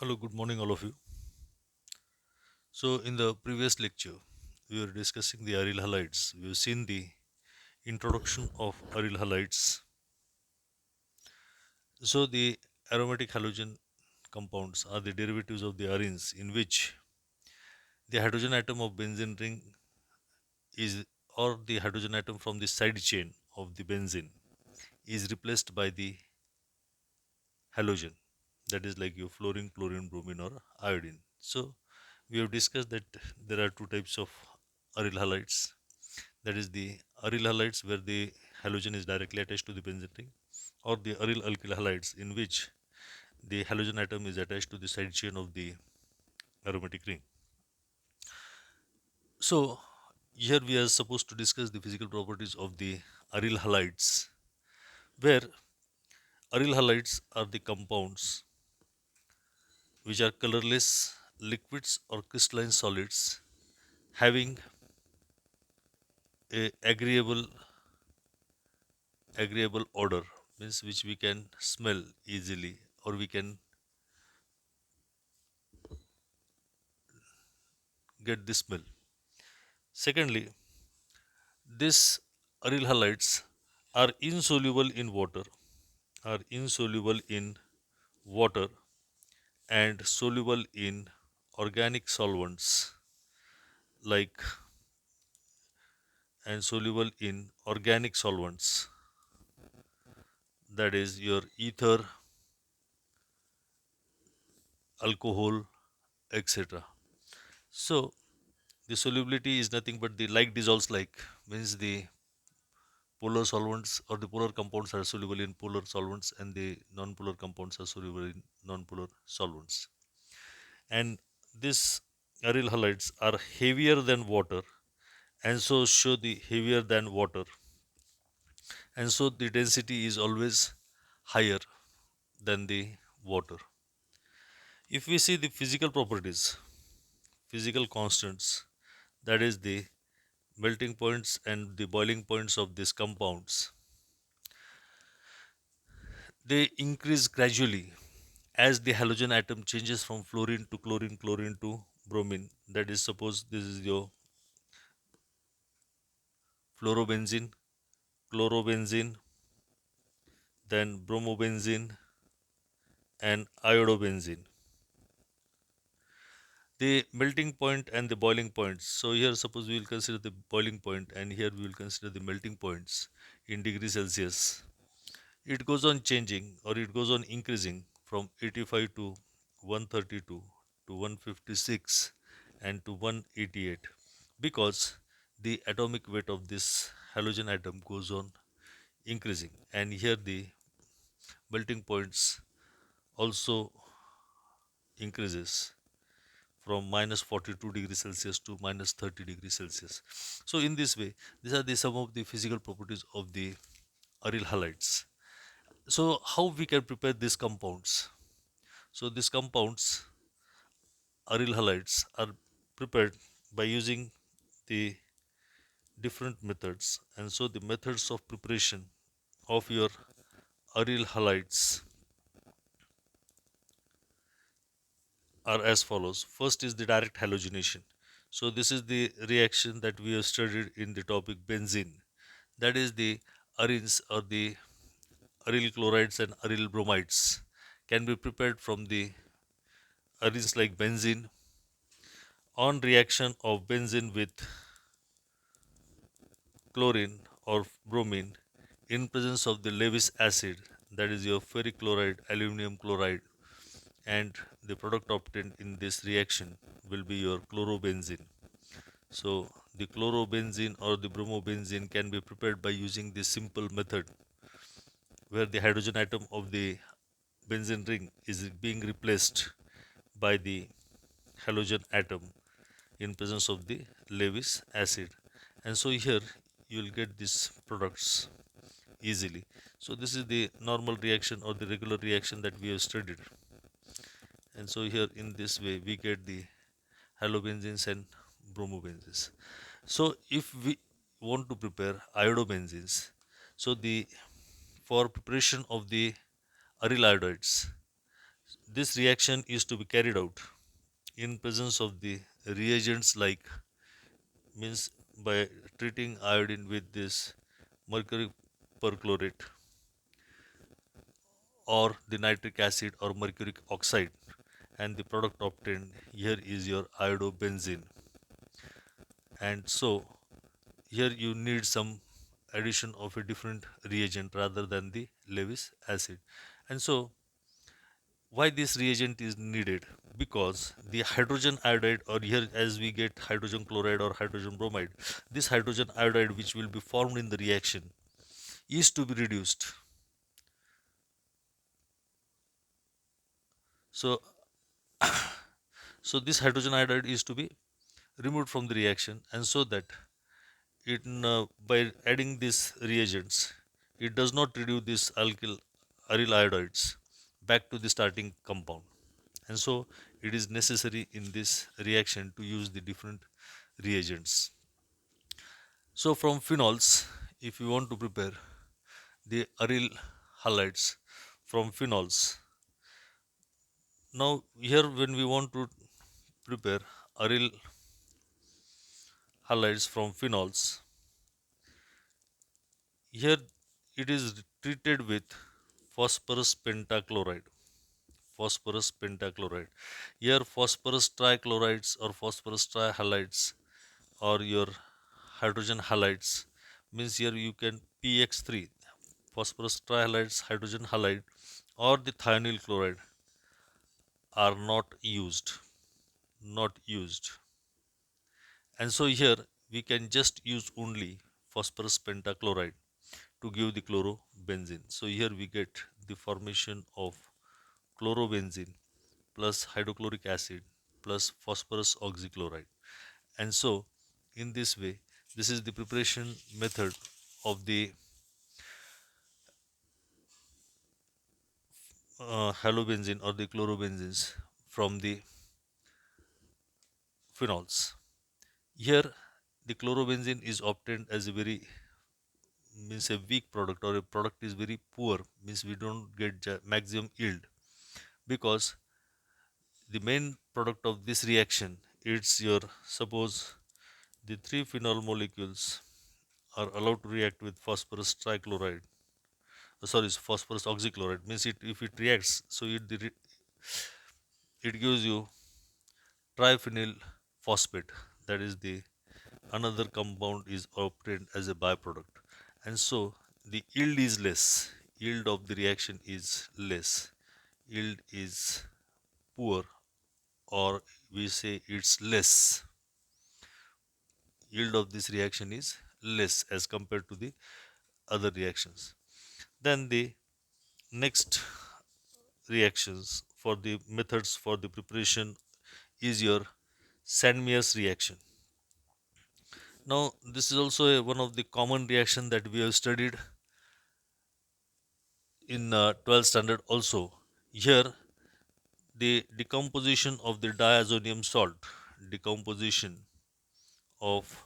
Hello, good morning, all of you. So, in the previous lecture, we were discussing the aryl halides. We've seen the introduction of aryl halides. So, the aromatic halogen compounds are the derivatives of the arenes, in which the hydrogen atom of benzene ring is, or the hydrogen atom from the side chain of the benzene, is replaced by the halogen, that is like your fluorine, chlorine, bromine, or iodine. So, we have discussed that there are two types of aryl halides, that is the aryl halides where the halogen is directly attached to the benzene ring, or the aryl alkyl halides in which the halogen atom is attached to the side chain of the aromatic ring. So here we are supposed to discuss the physical properties of the aryl halides, where aryl halides are the compounds which are colorless liquids or crystalline solids having a agreeable odor, means which we can smell easily, or we can get the smell. Secondly, these aryl halides are insoluble in water, are insoluble in water and soluble in organic solvents, like, and soluble in organic solvents, that is your ether, alcohol, etc. So the solubility is nothing but the like dissolves like, means the polar solvents or the polar compounds are soluble in polar solvents and the non-polar compounds are soluble in non-polar solvents. And these aryl halides are heavier than water, and so show the heavier than water, and so the density is always higher than the water. If we see the physical properties, physical constants, that is the melting points and the boiling points of these compounds, they increase gradually as the halogen atom changes from fluorine to chlorine, chlorine to bromine. That is, suppose this is your fluorobenzene, chlorobenzene, then bromobenzene, and iodobenzene. The melting point and the boiling points. So here, suppose we will consider the boiling point, and here we will consider the melting points in degrees Celsius. It goes on changing, or it goes on increasing from 85 to 132 to 156 and to 188, because the atomic weight of this halogen atom goes on increasing, and here the melting points also increases from minus 42 degrees Celsius to minus 30 degrees Celsius. So in this way, these are the some of the physical properties of the aryl halides. So how we can prepare these compounds? So these compounds, aryl halides, are prepared by using the different methods, and so the methods of preparation of your aryl halides are as follows. First is the direct halogenation. So this is the reaction that we have studied in the topic benzene. That is the arenes, or the aryl chlorides and aryl bromides, can be prepared from the arenes like benzene on reaction of benzene with chlorine or bromine in presence of the Lewis acid, that is your ferric chloride, aluminum chloride, and the product obtained in this reaction will be your chlorobenzene. So the chlorobenzene or the bromobenzene can be prepared by using this simple method, where the hydrogen atom of the benzene ring is being replaced by the halogen atom in presence of the Lewis acid, and so here you will get these products easily. So this is the normal reaction or the regular reaction that we have studied, and so here in this way we get the halobenzenes and bromobenzenes. So if we want to prepare iodobenzenes, so the for preparation of the aryl iodides, this reaction is to be carried out in presence of the reagents like means by treating iodine with this mercury perchlorate or the nitric acid or mercuric oxide, and the product obtained here is your iodobenzene. And so here you need some addition of a different reagent rather than the Lewis acid. And so why this reagent is needed? Because the hydrogen iodide, or here as we get hydrogen chloride or hydrogen bromide, this hydrogen iodide which will be formed in the reaction is to be reduced. So so this hydrogen iodide is to be removed from the reaction, and so that by adding these reagents, it does not reduce this aryl iodides back to the starting compound, and so it is necessary in this reaction to use the different reagents. So from phenols, if you want to prepare the aryl halides from phenols, now here when we want to prepare aryl halides from phenols, here it is treated with phosphorus pentachloride. Phosphorus pentachloride. Here phosphorus trichlorides or phosphorus trihalides or your hydrogen halides means here you can PX3, phosphorus trihalides, hydrogen halide or the thionyl chloride are not used. And so here we can just use only phosphorus pentachloride to give the chlorobenzene. So here we get the formation of chlorobenzene plus hydrochloric acid plus phosphorus oxychloride. And so in this way, this is the preparation method of the halobenzene or the chlorobenzenes from the phenols. Here the chlorobenzene is obtained as a very means a weak product, or a product is very poor, means we don't get maximum yield, because the main product of this reaction, it's your, suppose the three phenol molecules are allowed to react with phosphorus trichloride, sorry, phosphorus oxychloride, means it, if it reacts, so it gives you triphenyl phosphate, that is the another compound is obtained as a byproduct, and so the yield is less, yield of the reaction is less, yield is poor, or we say it's less, yield of this reaction is less as compared to the other reactions. Then the next reactions for the methods for the preparation is your Sandmeyer's reaction. Now this is also one of the common reaction that we have studied in 12th standard also. Here the decomposition of the diazonium salt, decomposition of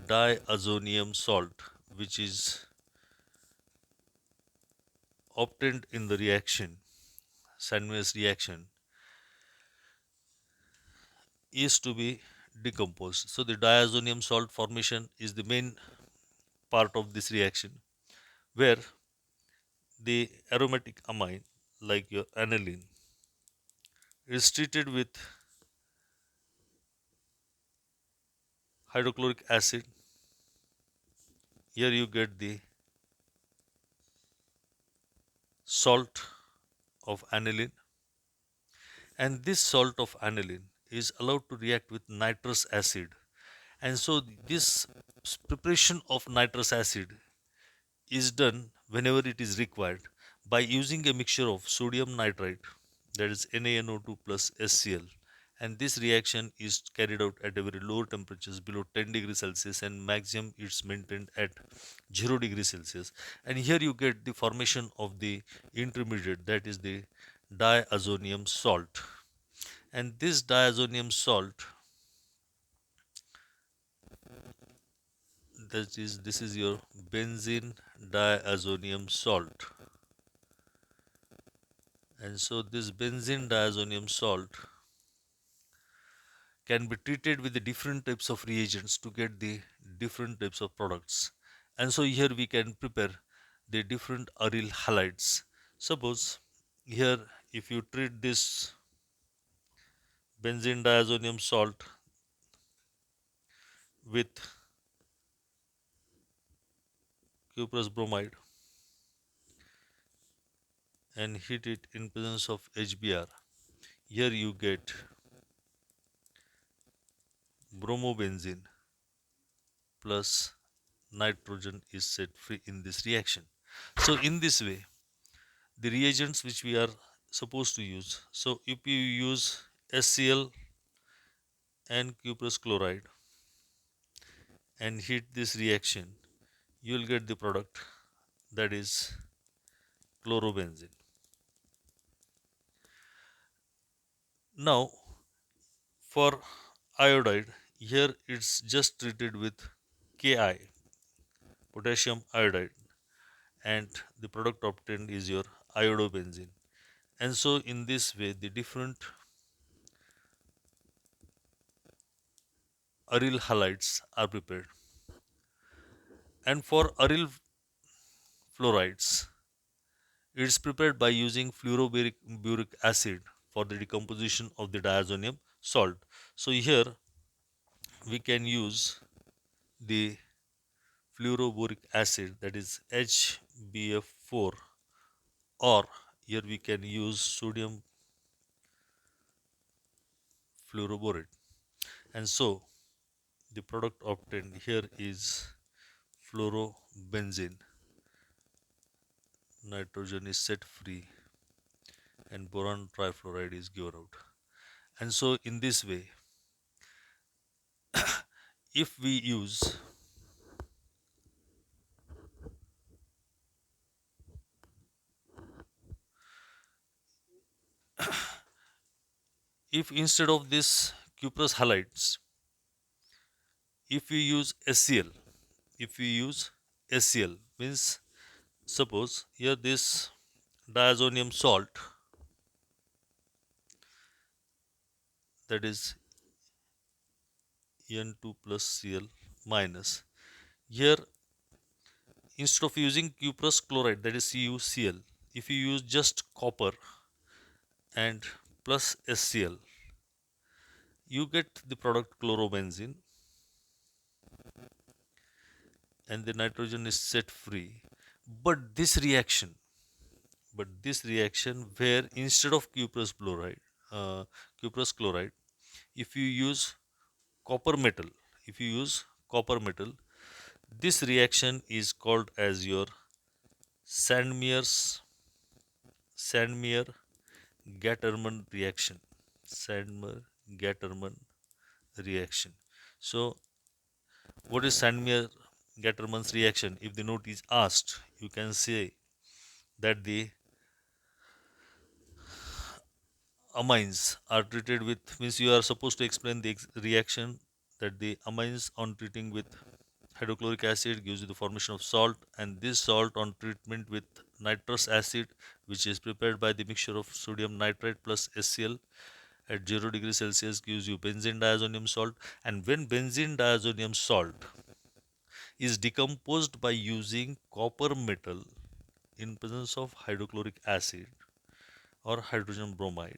diazonium salt, which is obtained in the reaction, Sandmeyer's reaction, is to be decomposed. So the diazonium salt formation is the main part of this reaction, where the aromatic amine like your aniline is treated with hydrochloric acid. Here you get the salt of aniline, and this salt of aniline is allowed to react with nitrous acid, and so this preparation of nitrous acid is done whenever it is required by using a mixture of sodium nitrite, that is NaNO2 plus HCl, and this reaction is carried out at a very low temperatures below 10 degrees Celsius, and maximum it's maintained at 0 degrees Celsius, and here you get the formation of the intermediate, that is the diazonium salt, and this diazonium salt, that is, this is your benzene diazonium salt, And so this benzene diazonium salt can be treated with the different types of reagents to get the different types of products. And so here we can prepare the different aryl halides. Suppose here if you treat this benzene diazonium salt with cuprous bromide and heat it in presence of HBr, here you get bromobenzene plus nitrogen is set free in this reaction. So in this way, the reagents which we are supposed to use. So if you use HCl and cuprous chloride and heat this reaction, you will get the product that is chlorobenzene. Now for iodide, here it's just treated with Ki, potassium iodide, and the product obtained is your iodobenzene. And so in this way the different aryl halides are prepared. And for aryl fluorides, it's prepared by using fluorobaric acid for the decomposition of the diazonium salt. So here we can use the fluoroboric acid, that is HBF4, or here we can use sodium fluoroborate. And so the product obtained here is fluorobenzene. Nitrogen is set free and boron trifluoride is given out. And so in this way, if we use if instead of this cuprous halides, if we use HCl, if we use HCl means, suppose here this diazonium salt, that is N2 plus Cl minus, here instead of using cuprous chloride, that is CuCl, if you use just copper and plus HCl, you get the product chlorobenzene and the nitrogen is set free. But this reaction, where instead of cuprous chloride, if you use copper metal, if you use copper metal, this reaction is called as your Sandmeyer's Sandmeyer Gattermann reaction. Sandmeyer Gattermann reaction. So, what is Sandmeyer Gattermann's reaction? If the note is asked, you can say that the amines are treated with, means you are supposed to explain the reaction that the amines on treating with hydrochloric acid gives you the formation of salt, and this salt on treatment with nitrous acid, which is prepared by the mixture of sodium nitrate plus HCl at 0 degrees Celsius, gives you benzene diazonium salt. And when benzene diazonium salt is decomposed by using copper metal in presence of hydrochloric acid or hydrogen bromide,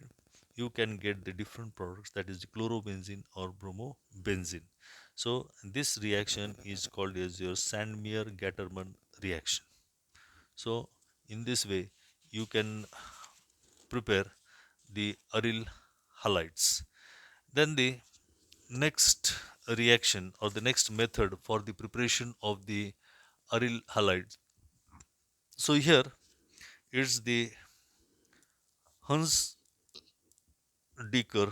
you can get the different products, that is the chlorobenzene or bromobenzene. So this reaction is called as your Sandmeyer Gattermann reaction. So in this way you can prepare the aryl halides. Then the next reaction or the next method for the preparation of the aryl halides. So here it's the Hans Decker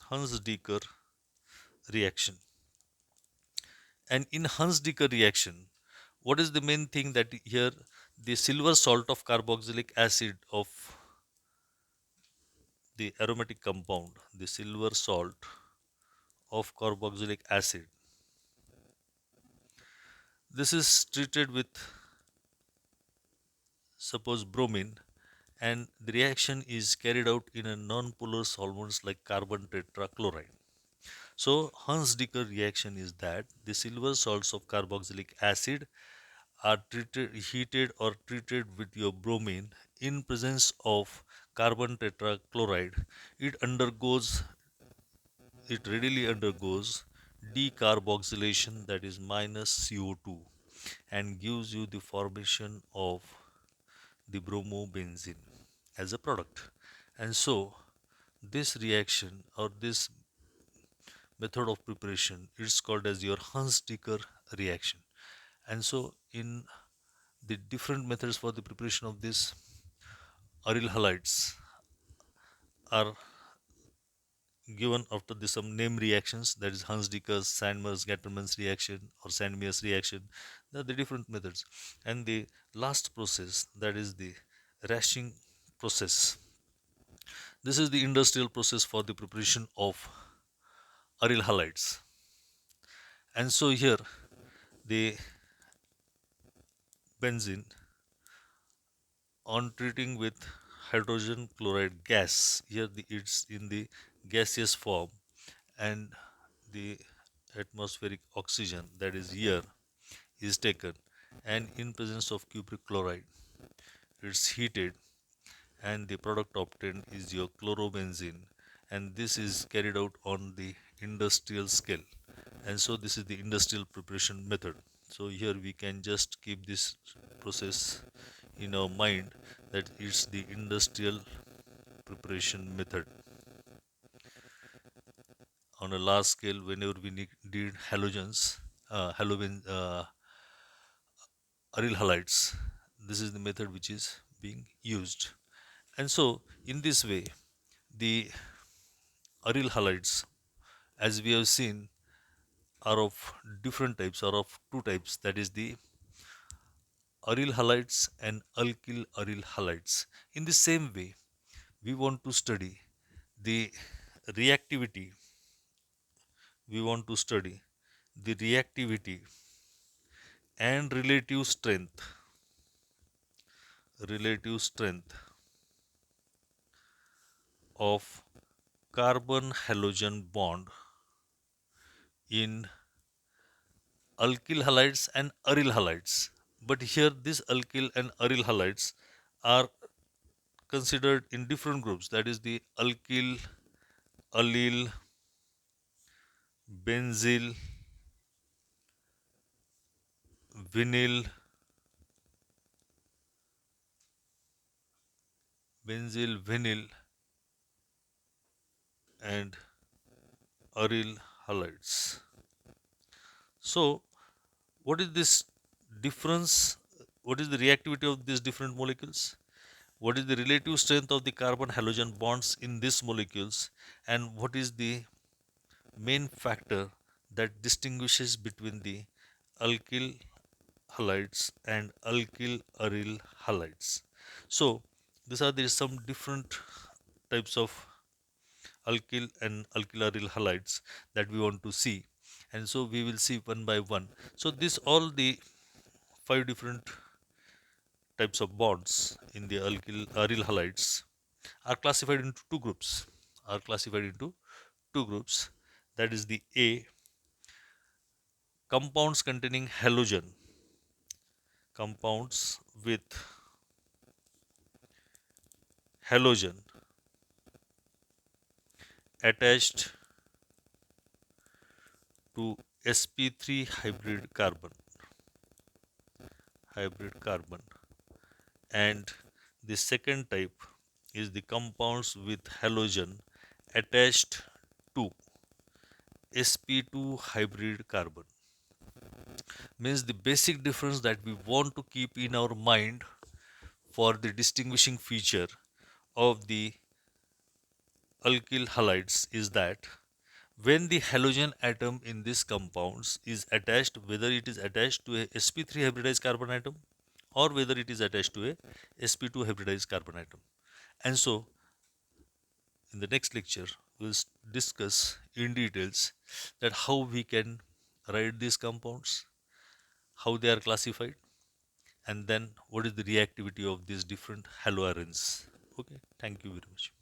Hans Decker reaction. And in Hans-Decker reaction, what is the main thing, that here the silver salt of carboxylic acid of the aromatic compound, the silver salt of carboxylic acid, this is treated with, suppose, bromine, and the reaction is carried out in a non-polar solvents like carbon tetrachloride. So Hans-Dicker reaction is that the silver salts of carboxylic acid are heated or treated with your bromine in presence of carbon tetrachloride. It undergoes, it readily undergoes decarboxylation, that is minus CO2, and gives you the formation of the bromobenzene as a product. And so this reaction or this method of preparation is called as your Hans-Dicker reaction. And so in the different methods for the preparation of this aryl halides are given after the some name reactions, that is Hans-Dicker's, Sandmer's, Gattermann's reaction or Sandmeyer's reaction. They are the different methods. And the last process, that is the Rasching process. This is the industrial process for the preparation of aryl halides. And so here the benzene, on treating with hydrogen chloride gas, here it's in the gaseous form, and the atmospheric oxygen, that is air, is taken, and in presence of cupric chloride it's heated, and the product obtained is your chlorobenzene, and this is carried out on the industrial scale. And so this is the industrial preparation method. So here we can just keep this process in our mind, that it's the industrial preparation method. On a large scale, whenever we need halogens, aryl halides, this is the method which is being used. And so in this way, the aryl halides, as we have seen, are of different types, are of two types, that is the aryl halides and alkyl aryl halides. In the same way, we want to study the reactivity, we want to study the reactivity and relative strength of carbon halogen bond in alkyl halides and aryl halides. But here these alkyl and aryl halides are considered in different groups, that is the alkyl, allyl, benzyl, vinyl, vinyl, and aryl halides. So what is this difference? What is the reactivity of these different molecules? What is the relative strength of the carbon halogen bonds in these molecules? And what is the main factor that distinguishes between the alkyl halides and alkyl aryl halides? So these are there some different types of alkyl and alkyl aryl halides that we want to see, and so we will see one by one. So this all the five different types of bonds in the alkyl aryl halides are classified into two groups, are classified into two groups. That is the A, compounds containing halogen, compounds with halogen attached to sp3 hybrid carbon. And the second type is the compounds with halogen attached to sp2 hybrid carbon. Means the basic difference that we want to keep in our mind for the distinguishing feature of the alkyl halides is that when the halogen atom in these compounds is attached, whether it is attached to a sp3 hybridized carbon atom or whether it is attached to a sp2 hybridized carbon atom. And so in the next lecture we'll discuss in details that how we can write these compounds, how they are classified, and then what is the reactivity of these different haloarenes. Okay, thank you very much.